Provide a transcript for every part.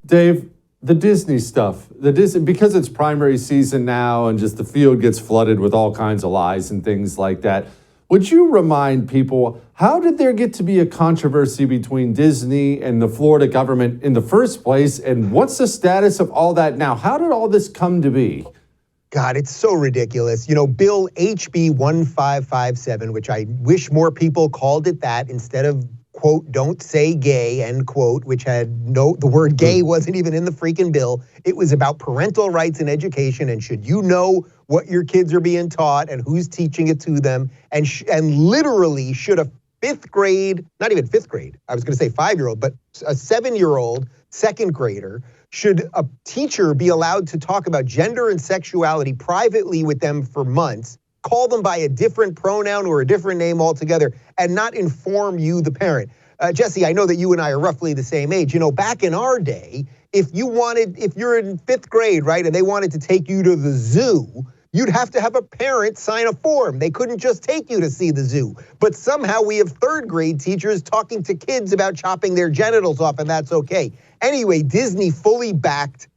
Dave, the Disney stuff, because it's primary season now and just the field gets flooded with all kinds of lies and things like that. Would you remind people, how did there get to be a controversy between Disney and the Florida government in the first place? And what's the status of all that now? How did all this come to be? God, it's so ridiculous. You know, Bill HB 1557, which I wish more people called it that instead of, quote, don't say gay, end quote, which had the word gay wasn't even in the freaking bill. It was about parental rights in education, and should you know what your kids are being taught and who's teaching it to them, and literally should a fifth grade, not even fifth grade, I was gonna say 5-year-old, but a 7-year-old second grader, should a teacher be allowed to talk about gender and sexuality privately with them for months, call them by a different pronoun or a different name altogether, and not inform you, the parent? Jesse, I know that you and I are roughly the same age. You know, back in our day, if you're in 5th grade, right, and they wanted to take you to the zoo, you'd have to have a parent sign a form. They couldn't just take you to see the zoo. But somehow we have 3rd grade teachers talking to kids about chopping their genitals off, and that's okay. Anyway, Disney fully backed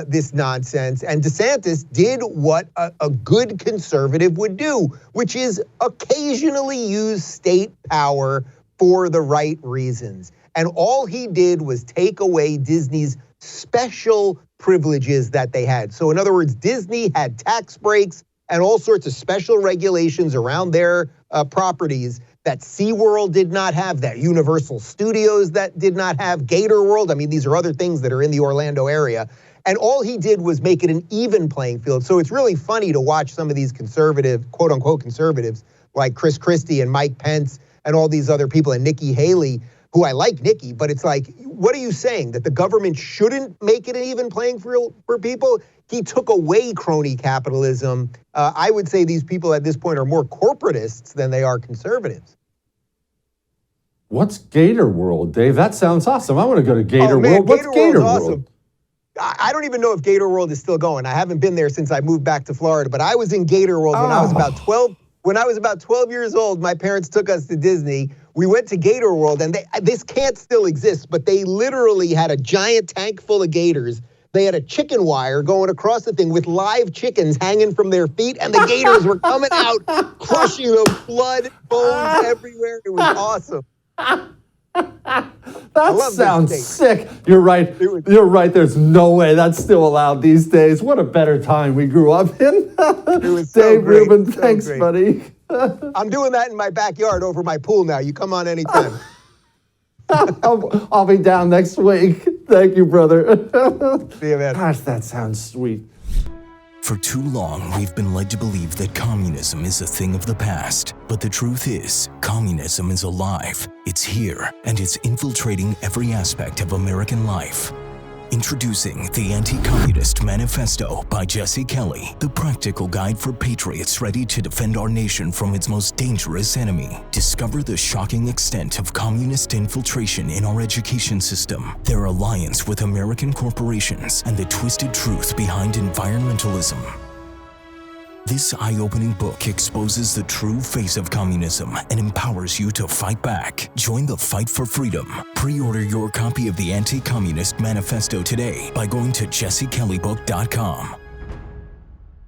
this nonsense, and DeSantis did what a good conservative would do, which is occasionally use state power for the right reasons. And all he did was take away Disney's special privileges that they had. So in other words, Disney had tax breaks and all sorts of special regulations around their properties that SeaWorld did not have, that Universal Studios that did not have, GatorWorld. I mean, these are other things that are in the Orlando area. And all he did was make it an even playing field. So it's really funny to watch some of these conservative, quote unquote conservatives, like Chris Christie and Mike Pence and all these other people, and Nikki Haley, who I like Nikki, but it's like, what are you saying? That the government shouldn't make it an even playing field for people? He took away crony capitalism. I would say these people at this point are more corporatists than they are conservatives. What's GatorWorld, Dave? That sounds awesome. I want to go to GatorWorld. What's GatorWorld? Awesome. I don't even know if GatorWorld is still going. I haven't been there since I moved back to Florida, but I was in GatorWorld when I was about 12. When I was about 12 years old, my parents took us to Disney. We went to GatorWorld, and this can't still exist, but they literally had a giant tank full of gators. They had a chicken wire going across the thing with live chickens hanging from their feet, and the gators were coming out, crushing them, blood, bones everywhere. It was awesome. That sounds sick. You're right. You're right. There's no way that's still allowed these days. What a better time we grew up in. It was so Dave great. Rubin, So thanks, great. buddy. I'm doing that in my backyard over my pool now. You come on anytime. I'll be down next week. Thank you, brother. See you, man. Gosh, that sounds sweet. For too long, we've been led to believe that communism is a thing of the past. But the truth is, communism is alive. It's here, and it's infiltrating every aspect of American life. Introducing the Anti-Communist Manifesto by Jesse Kelly, the practical guide for patriots ready to defend our nation from its most dangerous enemy. Discover the shocking extent of communist infiltration in our education system, their alliance with American corporations, and the twisted truth behind environmentalism. This eye-opening book exposes the true face of communism and empowers you to fight back. Join the fight for freedom. Pre-order your copy of the Anti-Communist Manifesto today by going to jessekellybook.com.